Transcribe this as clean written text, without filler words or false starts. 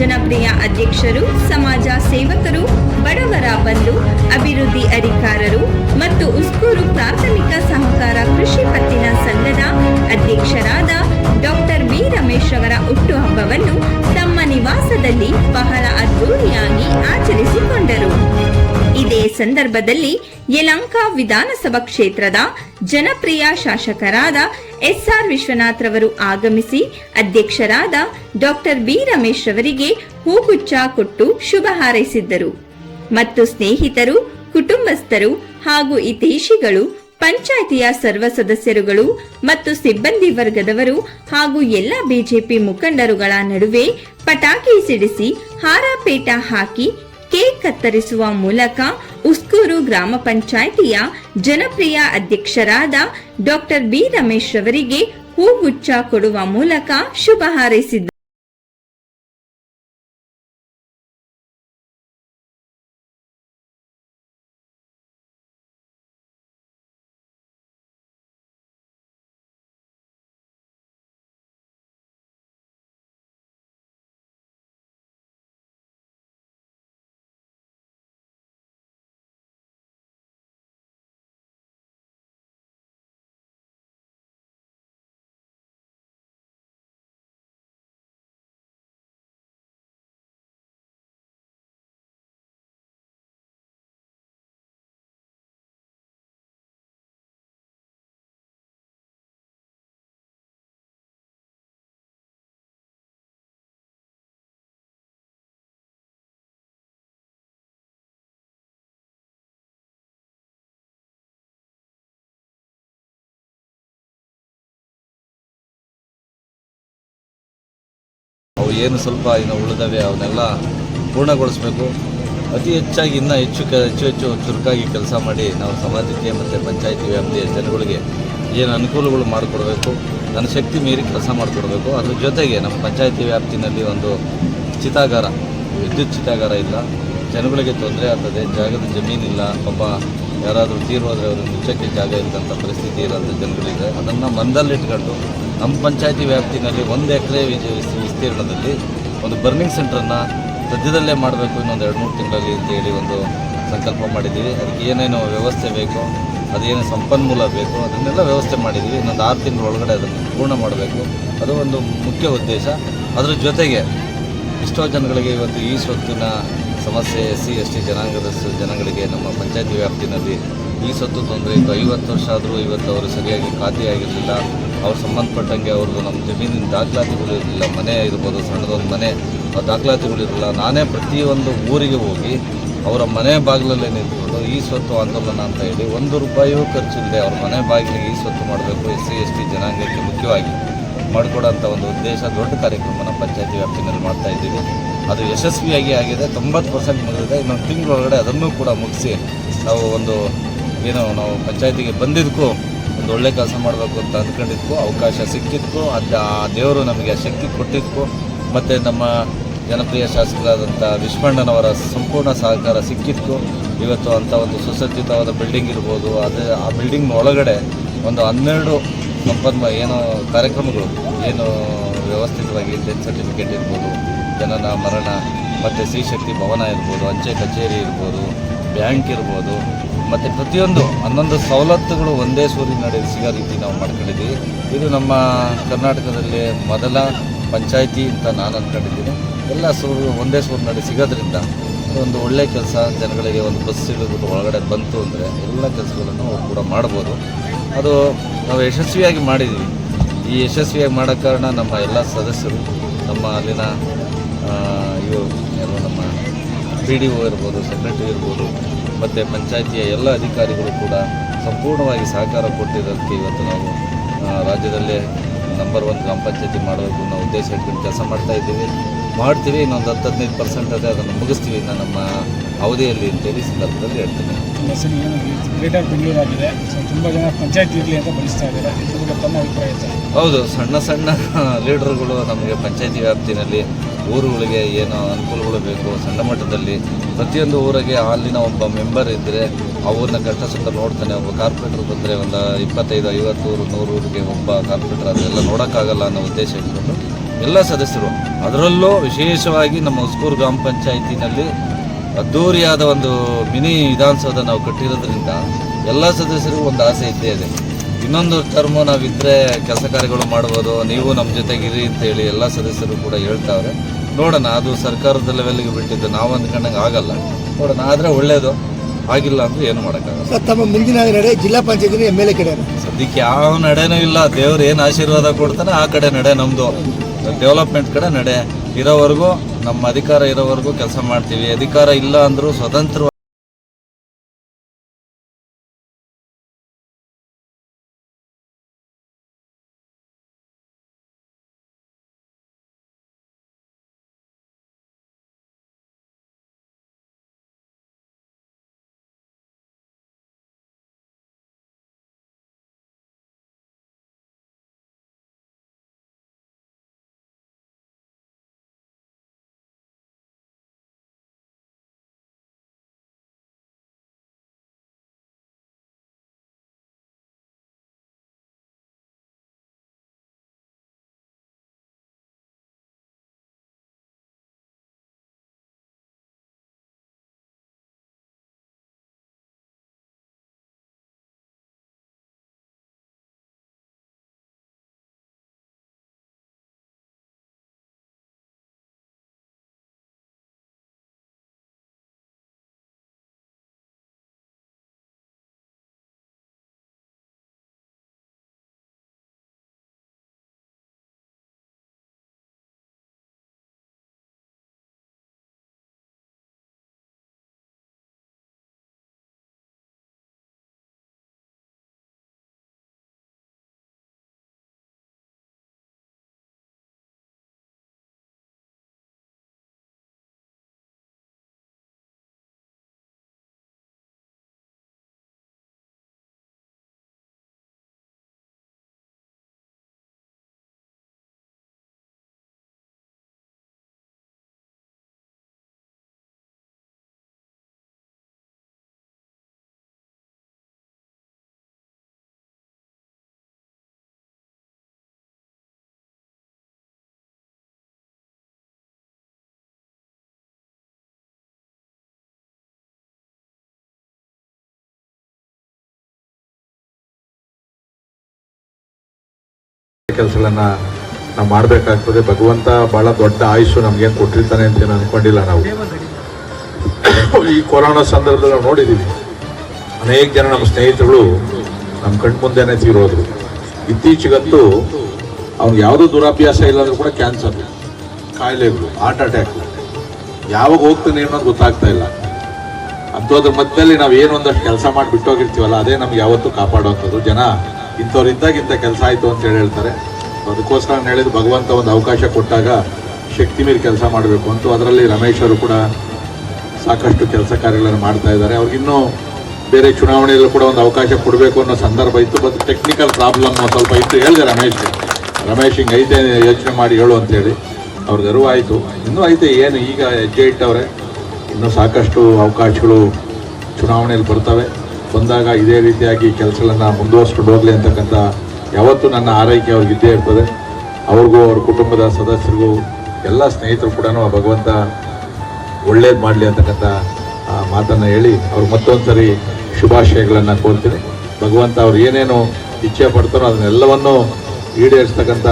ಜನಪ್ರಿಯ ಅಧ್ಯಕ್ಷರು, ಸಮಾಜ ಸೇವಕರು, ಬಡವರ ಬಂಧು, ಅಭಿವೃದ್ಧಿ ಅಧಿಕಾರರು ಮತ್ತು ಉಸ್ಕೂರು ಪ್ರಾಥಮಿಕ ಸಹಕಾರ ಕೃಷಿ ಪತ್ತಿನ ಸಂಘದ ಅಧ್ಯಕ್ಷರಾದ ಡಾಕ್ಟರ್ ಬಿ ರಮೇಶ್ ಅವರ ಹುಟ್ಟುಹಬ್ಬವನ್ನು ತಮ್ಮ ನಿವಾಸದಲ್ಲಿ ಬಹಳ ಅದ್ದೂರಿಯಾಗಿ ಆಚರಿಸಿಕೊಂಡರು. ಇದೇ ಸಂದರ್ಭದಲ್ಲಿ ಯಲಹಂಕ ವಿಧಾನಸಭಾ ಕ್ಷೇತ್ರದ ಜನಪ್ರಿಯ ಶಾಸಕರಾದ ಎಸ್ಆರ್ ವಿಶ್ವನಾಥ್ ರವರು ಆಗಮಿಸಿ ಅಧ್ಯಕ್ಷರಾದ ಡಾಕ್ಟರ್ ಬಿ ರಮೇಶ್ ಅವರಿಗೆ ಹೂಗುಚ್ಛ ಕೊಟ್ಟು ಶುಭ ಹಾರೈಸಿದ್ದರು. ಮತ್ತು ಸ್ನೇಹಿತರು, ಕುಟುಂಬಸ್ಥರು ಹಾಗೂ ಹಿತೈಷಿಗಳು, ಪಂಚಾಯಿತಿಯ ಸರ್ವ ಸದಸ್ಯರುಗಳು ಮತ್ತು ಸಿಬ್ಬಂದಿ ವರ್ಗದವರು ಹಾಗೂ ಎಲ್ಲ ಬಿಜೆಪಿ ಮುಖಂಡರುಗಳ ನಡುವೆ ಪಟಾಕಿ ಸಿಡಿಸಿ ಹಾರಪೇಟ ಹಾಕಿ ಕೇಕ್ ಕತ್ತರಿಸುವ ಮೂಲಕ ಉಸ್ಕೂರು ಗ್ರಾಮ ಪಂಚಾಯಿತಿಯ ಜನಪ್ರಿಯ ಅಧ್ಯಕ್ಷರಾದ ಡಾಕ್ಟರ್ ಬಿ ರಮೇಶ್ ಅವರಿಗೆ ಹೂಗುಚ್ಛ ಕೊಡುವ ಮೂಲಕ ಶುಭ ಹಾರೈಸಿದ್ದಾರೆ. ಅವು ಏನು ಸ್ವಲ್ಪ ಇನ್ನು ಉಳಿದವೆ ಅವನ್ನೆಲ್ಲ ಪೂರ್ಣಗೊಳಿಸಬೇಕು. ಅತಿ ಹೆಚ್ಚಾಗಿ ಇನ್ನೂ ಹೆಚ್ಚು ಚುರುಕಾಗಿ ಕೆಲಸ ಮಾಡಿ ನಾವು ಸಮಾಜಕ್ಕೆ ಮತ್ತು ಪಂಚಾಯಿತಿ ವ್ಯಾಪ್ತಿಯ ಜನಗಳಿಗೆ ಏನು ಅನುಕೂಲಗಳು ಮಾಡಿಕೊಡ್ಬೇಕು, ನನ್ನ ಶಕ್ತಿ ಮೀರಿ ಕೆಲಸ ಮಾಡಿಕೊಡ್ಬೇಕು. ಅದ್ರ ಜೊತೆಗೆ ನಮ್ಮ ಪಂಚಾಯಿತಿ ವ್ಯಾಪ್ತಿನಲ್ಲಿ ಒಂದು ಚಿತಾಗಾರ, ವಿದ್ಯುತ್ ಚಿತಾಗಾರ ಇಲ್ಲ, ಜನಗಳಿಗೆ ತೊಂದರೆ ಆಗ್ತದೆ, ಜಾಗದ ಜಮೀನಿಲ್ಲ, ಪಾಪ ಯಾರಾದರೂ ತೀರೋದ್ರೆ ಅವರು ಮುಚ್ಚಕ್ಕೆ ಜಾಗ ಇಲ್ಲದಂಥ ಪರಿಸ್ಥಿತಿ ಇರೋಂಥ ಜನಗಳಿದೆ. ಅದನ್ನು ಮಂದಲ್ಲಿಟ್ಕೊಂಡು ನಮ್ಮ ಪಂಚಾಯಿತಿ ವ್ಯಾಪ್ತಿನಲ್ಲಿ 1 ಎಕರೆ ವಿಸ್ತೀರ್ಣದಲ್ಲಿ ಒಂದು ಬರ್ನಿಂಗ್ ಸೆಂಟ್ರನ್ನು ಸದ್ಯದಲ್ಲೇ ಮಾಡಬೇಕು ಇನ್ನೊಂದು 2-3 ತಿಂಗಳಲ್ಲಿ ಅಂತೇಳಿ ಒಂದು ಸಂಕಲ್ಪ ಮಾಡಿದ್ದೀವಿ. ಅದಕ್ಕೆ ಏನೇನು ವ್ಯವಸ್ಥೆ ಬೇಕೋ, ಅದೇನು ಸಂಪನ್ಮೂಲ ಬೇಕೋ ಅದನ್ನೆಲ್ಲ ವ್ಯವಸ್ಥೆ ಮಾಡಿದ್ದೀವಿ. ಇನ್ನೊಂದು 6 ತಿಂಗಳ ಒಳಗಡೆ ಅದನ್ನು ಪೂರ್ಣ ಮಾಡಬೇಕು. ಅದು ಒಂದು ಮುಖ್ಯ ಉದ್ದೇಶ. ಅದರ ಜೊತೆಗೆ ಎಷ್ಟೋ ಜನಗಳಿಗೆ ಇವತ್ತು ಈ ಸ್ವತ್ತಿನ ಸಮಸ್ಯೆ, SC/ST ಜನಾಂಗದ ಜನಗಳಿಗೆ ನಮ್ಮ ಪಂಚಾಯತಿ ವ್ಯಾಪ್ತಿನಲ್ಲಿ ಈ ಸ್ವತ್ತು ತೊಂದರೆ ಇತ್ತು. 50 ವರ್ಷ ಆದರೂ ಇವತ್ತು ಅವರು ಸರಿಯಾಗಿ ಖಾತೆಯಾಗಿರಲಿಲ್ಲ. ಅವ್ರು ಸಂಬಂಧಪಟ್ಟಂಗೆ ಅವ್ರದ್ದು ನಮ್ಮ ಜಮೀನಿನ ದಾಖಲಾತಿಗಳು ಇರಲಿಲ್ಲ. ಮನೆ ಇರ್ಬೋದು, ಸಣ್ಣದೊಂದು ಮನೆ, ದಾಖಲಾತಿಗಳಿರಲಿಲ್ಲ. ನಾನೇ ಪ್ರತಿಯೊಂದು ಊರಿಗೆ ಹೋಗಿ ಅವರ ಮನೆ ಬಾಗಿಲಲ್ಲೇ ನಿಂತ್ಕೊಂಡು ಈ ಸ್ವತ್ತು ಆಂದೋಲನ ಅಂತ ಹೇಳಿ 1 ರೂಪಾಯಿಯೂ ಖರ್ಚಿಲ್ಲದೆ ಅವ್ರ ಮನೆ ಬಾಗಿಲಿಗೆ ಈ ಸ್ವತ್ತು ಮಾಡಬೇಕು, SC/ST ಜನಾಂಗಕ್ಕೆ ಮುಖ್ಯವಾಗಿ ಮಾಡಿಕೊಡೋಂಥ ಒಂದು ಉದ್ದೇಶ, ದೊಡ್ಡ ಕಾರ್ಯಕ್ರಮನ ಪಂಚಾಯತಿ ವ್ಯಾಪ್ತಿನಲ್ಲಿ ಮಾಡ್ತಾಯಿದ್ದೀವಿ. ಅದು ಯಶಸ್ವಿಯಾಗಿ ಆಗಿದೆ, 90% ಮುಗಿದಿದೆ. ಇನ್ನೊಂದು ತಿಂಗಳೊಳಗಡೆ ಅದನ್ನು ಕೂಡ ಮುಗಿಸಿ ನಾವು ಪಂಚಾಯತಿಗೆ ಬಂದಿದ್ದಕ್ಕೂ ಒಂದು ಒಳ್ಳೆ ಕೆಲಸ ಮಾಡಬೇಕು ಅಂತ ಅಂದ್ಕೊಂಡಿದ್ದಕ್ಕೂ ಅವಕಾಶ ಸಿಕ್ಕಿದ್ದಕ್ಕೂ ಆ ದೇವರು ನಮಗೆ ಆ ಶಕ್ತಿ ಕೊಟ್ಟಿದ್ದಕ್ಕೂ ಮತ್ತು ನಮ್ಮ ಜನಪ್ರಿಯ ಶಾಸಕರಾದಂಥ ವಿಶ್ವಣ್ಣನವರ ಸಂಪೂರ್ಣ ಸಹಕಾರ ಸಿಕ್ಕಿದ್ದಕ್ಕೂ ಇವತ್ತು ಅಂಥ ಒಂದು ಸುಸಜ್ಜಿತವಾದ ಬಿಲ್ಡಿಂಗ್ ಇರ್ಬೋದು. ಆ ಬಿಲ್ಡಿಂಗ್ ಒಳಗಡೆ ಒಂದು 12 ಕಾರ್ಯಕ್ರಮಗಳು ಏನು ವ್ಯವಸ್ಥಿತವಾಗಿ ಡೆತ್ ಸರ್ಟಿಫಿಕೇಟ್ ಇರ್ಬೋದು, ಜನನ ಮರಣ, ಮತ್ತು ಶ್ರೀಶಕ್ತಿ ಭವನ ಇರ್ಬೋದು, ಅಂಚೆ ಕಚೇರಿ ಇರ್ಬೋದು, ಬ್ಯಾಂಕ್ ಇರ್ಬೋದು, ಮತ್ತು ಪ್ರತಿಯೊಂದು 11 ಸವಲತ್ತುಗಳು ಒಂದೇ ಸೂರಿನಡಿ ಸಿಗೋ ರೀತಿ ನಾವು ಮಾಡ್ಕೊಂಡಿದ್ದೀವಿ. ಇದು ನಮ್ಮ ಕರ್ನಾಟಕದಲ್ಲಿ ಮೊದಲ ಪಂಚಾಯಿತಿ ಅಂತ ನಾನು ಅಂದ್ಕೊಂಡಿದ್ದೀನಿ. ಎಲ್ಲ ಒಂದೇ ಸೂರಿನಡಿ ಸಿಗೋದ್ರಿಂದ ಒಂದು ಒಳ್ಳೆಯ ಕೆಲಸ, ಜನಗಳಿಗೆ ಒಂದು ಬಸ್ ಇಳಿದ್ಬಿಟ್ಟು ಒಳಗಡೆ ಬಂತು ಅಂದರೆ ಎಲ್ಲ ಕೆಲಸಗಳನ್ನು ಕೂಡ ಮಾಡ್ಬೋದು. ಅದು ನಾವು ಯಶಸ್ವಿಯಾಗಿ ಮಾಡಿದ್ದೀವಿ. ಈ ಯಶಸ್ವಿಯಾಗಿ ಮಾಡೋ ಕಾರಣ ನಮ್ಮ ಎಲ್ಲ ಸದಸ್ಯರು, ನಮ್ಮ ಅಲ್ಲಿನ ನಮ್ಮ PDO ಇರ್ಬೋದು, ಸೆಕ್ರೆಟರಿ ಇರ್ಬೋದು, ಮತ್ತು ಪಂಚಾಯಿತಿಯ ಎಲ್ಲ ಅಧಿಕಾರಿಗಳು ಕೂಡ ಸಂಪೂರ್ಣವಾಗಿ ಸಹಕಾರ ಕೊಟ್ಟಿರೋದಕ್ಕೆ ಇವತ್ತು ನಾವು ರಾಜ್ಯದಲ್ಲೇ ನಂಬರ್ 1 ಗ್ರಾಮ ಪಂಚಾಯತಿ ಮಾಡಬೇಕು ಅನ್ನೋ ಉದ್ದೇಶ ಇಟ್ಕೊಂಡು ಕೆಲಸ ಮಾಡ್ತೀವಿ. ಇನ್ನೊಂದು 10-15% ಅದೇ ಅದನ್ನು ಮುಗಿಸ್ತೀವಿ ಇನ್ನು ನಮ್ಮ ಅವಧಿಯಲ್ಲಿ ಅಂತೇಳಿ ಸಂದರ್ಭದಲ್ಲಿ ಹೇಳ್ತೀನಿ. ಗ್ರೇಟರ್ ಬೆಂಗಳೂರು ಆಗಿದೆ, ತುಂಬ ಜನ ಪಂಚಾಯತ್ ಇರಲಿ ಅಂತ ಬಯಸ್ತಾ ಇದ್ದಾರೆ. ಇದ್ರ ತಮ್ಮ ಅಭಿಪ್ರಾಯ ಇದೆ? ಹೌದು, ಸಣ್ಣ ಲೀಡರ್ಗಳು ನಮಗೆ ಪಂಚಾಯತಿ ವ್ಯಾಪ್ತಿನಲ್ಲಿ ಊರುಗಳಿಗೆ ಏನೋ ಅನುಕೂಲಗಳು ಬೇಕು. ಸಣ್ಣ ಮಟ್ಟದಲ್ಲಿ ಪ್ರತಿಯೊಂದು ಊರಿಗೆ ಅಲ್ಲಿನ ಒಬ್ಬ ಮೆಂಬರ್ ಇದ್ದರೆ ಆ ಊರಿನ ಕಷ್ಟ ಸುತ್ತ ನೋಡ್ತಾನೆ. ಒಬ್ಬ ಕಾರ್ಪೊರೇಟರ್ ಬಂದರೆ ಒಂದು 25-50 ಊರು 100 ಊರಿಗೆ ಒಬ್ಬ ಕಾರ್ಪೊರೇಟರ್ ಅದೆಲ್ಲ ನೋಡೋಕ್ಕಾಗಲ್ಲ ಅನ್ನೋ ಉದ್ದೇಶ ಇಟ್ಕೊಂಡು ಎಲ್ಲ ಸದಸ್ಯರು, ಅದರಲ್ಲೂ ವಿಶೇಷವಾಗಿ ನಮ್ಮ ಉಸ್ಕೂರು ಗ್ರಾಮ ಪಂಚಾಯಿತಿನಲ್ಲಿ ಅದ್ಧೂರಿಯಾದ ಒಂದು ಮಿನಿ ವಿಧಾನಸೌಧ ನಾವು ಕಟ್ಟಿರೋದ್ರಿಂದ ಎಲ್ಲ ಸದಸ್ಯರಿಗೂ ಒಂದು ಆಸೆ ಇದ್ದೇ ಇದೆ. ಇನ್ನೊಂದು ಟರ್ಮು ನಾವಿದ್ದರೆ ಕೆಲಸ ಕಾರ್ಯಗಳು ಮಾಡ್ಬೋದು, ನೀವು ನಮ್ಮ ಜೊತೆಗಿರಿ ಅಂತೇಳಿ ಎಲ್ಲ ಸದಸ್ಯರು ಕೂಡ ಹೇಳ್ತಾವ್ರೆ. ನೋಡೋಣ, ಅದು ಸರ್ಕಾರದ ಲೆವೆಲ್ಗೆ ಬಿಟ್ಟಿದ್ದು, ನಾವು ಅಂದ್ಕೊಂಡಂಗೆ ಆಗಲ್ಲ. ನೋಡೋಣ, ಆದರೆ ಒಳ್ಳೆಯದು, ಆಗಿಲ್ಲ ಅಂದರೆ ಏನು ಮಾಡೋಕ್ಕಾಗಲ್ಲ. ತಮ್ಮ ಮುಂದಿನ ನಡೆ ಜಿಲ್ಲಾ ಪಂಚಾಯತ್ MLA ಕಡೆ ಸದ್ಯಕ್ಕೆ ಯಾವ ನಡೆನೂ ಇಲ್ಲ. ದೇವ್ರು ಏನು ಆಶೀರ್ವಾದ ಕೊಡ್ತಾನೆ ಆ ಕಡೆ ನಡೆ ನಮ್ಮದು. ಡೆವಲಪ್ಮೆಂಟ್ ಕಡೆ ನಡೆ ಇರೋವರೆಗೂ, ನಮ್ಮ ಅಧಿಕಾರ ಇರೋವರೆಗೂ ಕೆಲಸ ಮಾಡ್ತೀವಿ. ಅಧಿಕಾರ ಇಲ್ಲ ಅಂದರೂ ಸ್ವತಂತ್ರ ಕೆಲಸಗಳನ್ನ ನಾವು ಮಾಡಬೇಕಾಗ್ತದೆ. ಭಗವಂತ ಬಹಳ ದೊಡ್ಡ ಆಯುಷು ನಮ್ಗೇನು ಕೊಟ್ಟಿರ್ತಾನೆ ಅಂತ ಏನು ಅಂದ್ಕೊಂಡಿಲ್ಲ ನಾವು. ಈ ಕೊರೋನಾ ಸಂದರ್ಭದಲ್ಲಿ ನಾವು ನೋಡಿದ್ದೀವಿ, ಅನೇಕ ಜನ ನಮ್ಮ ಸ್ನೇಹಿತರುಗಳು ನಮ್ಮ ಕಣ್ಮುಂದೆನೇ ತೀರೋದ್ರು. ಇತ್ತೀಚೆಗಂತೂ ಅವ್ನಿಗೆ ಯಾವುದೂ ದುರಾಭ್ಯಾಸ ಇಲ್ಲ ಅಂದ್ರೂ ಕೂಡ ಕ್ಯಾನ್ಸರ್ ಕಾಯಿಲೆಗಳು, ಹಾರ್ಟ್ ಅಟ್ಯಾಕ್ ಯಾವಾಗ ಹೋಗ್ತಾನೆ ಅನ್ನೋದು ಗೊತ್ತಾಗ್ತಾ ಇಲ್ಲ. ಅಂಥದ್ರ ಮಧ್ಯದಲ್ಲಿ ನಾವು ಏನು ಒಂದಷ್ಟು ಕೆಲಸ ಮಾಡಿ ಬಿಟ್ಟೋಗಿರ್ತೀವಲ್ಲ, ಅದೇ ನಮ್ಗೆ ಯಾವತ್ತೂ ಕಾಪಾಡುವಂಥದ್ದು. ಜನ ಇಂಥವ್ರು ಇದ್ದಾಗ ಇಂಥ ಕೆಲಸ ಆಯಿತು ಅಂತ ಹೇಳ್ತಾರೆ. ಅದಕ್ಕೋಸ್ಕರ ನಾನು ಹೇಳಿದ್ದು, ಭಗವಂತ ಒಂದು ಅವಕಾಶ ಕೊಟ್ಟಾಗ ಶಕ್ತಿ ಮೀರಿ ಕೆಲಸ ಮಾಡಬೇಕು ಅಂತ. ಅದರಲ್ಲಿ ರಮೇಶ್ ಅವರು ಕೂಡ ಸಾಕಷ್ಟು ಕೆಲಸ ಕಾರ್ಯಗಳನ್ನು ಮಾಡ್ತಾ ಇದ್ದಾರೆ. ಅವ್ರಿಗಿನ್ನೂ ಬೇರೆ ಚುನಾವಣೆಯಲ್ಲೂ ಕೂಡ ಒಂದು ಅವಕಾಶ ಕೊಡಬೇಕು ಅನ್ನೋ ಸಂದರ್ಭ ಇತ್ತು. ಬಟ್ ಟೆಕ್ನಿಕಲ್ ಪ್ರಾಬ್ಲಮ್ ಸ್ವಲ್ಪ ಇತ್ತು. ಹೇಳಿದೆ ರಮೇಶ್ ಹಿಂಗೆ ಐತೆ ಯೋಚನೆ ಮಾಡಿ ಹೇಳು ಅಂತೇಳಿ. ಅವ್ರಿಗೆ ಅರಿವು ಆಯಿತು. ಇನ್ನೂ ಐತೆ, ಏನು ಈಗ ಹೆಜ್ಜೆ ಇಟ್ಟವ್ರೆ. ಇನ್ನೂ ಸಾಕಷ್ಟು ಅವಕಾಶಗಳು ಚುನಾವಣೆಯಲ್ಲಿ ಬರ್ತವೆ. ಬಂದಾಗ ಇದೇ ರೀತಿಯಾಗಿ ಕೆಲಸಗಳನ್ನು ಮುಂದುವರಿಸ್ಕೊಂಡು ಹೋಗಲಿ ಅಂತಕ್ಕಂಥ ಯಾವತ್ತೂ ನನ್ನ ಆರೈಕೆ ಅವ್ರಿಗೆ ಇದ್ದೇ ಇರ್ತದೆ. ಅವ್ರಿಗೂ ಅವ್ರ ಕುಟುಂಬದ ಸದಸ್ಯರಿಗೂ ಎಲ್ಲ ಸ್ನೇಹಿತರು ಕೂಡ ಭಗವಂತ ಒಳ್ಳೇದು ಮಾಡಲಿ ಅಂತಕ್ಕಂಥ ಮಾತನ್ನು ಹೇಳಿ ಅವ್ರಿಗೆ ಮತ್ತೊಂದು ಸರಿ ಶುಭಾಶಯಗಳನ್ನು ಕೋರ್ತೀನಿ. ಭಗವಂತ ಅವ್ರು ಏನೇನು ಇಚ್ಛೆ ಪಡ್ತಾರೋ ಅದನ್ನೆಲ್ಲವನ್ನೂ ಈಡೇರಿಸ್ತಕ್ಕಂಥ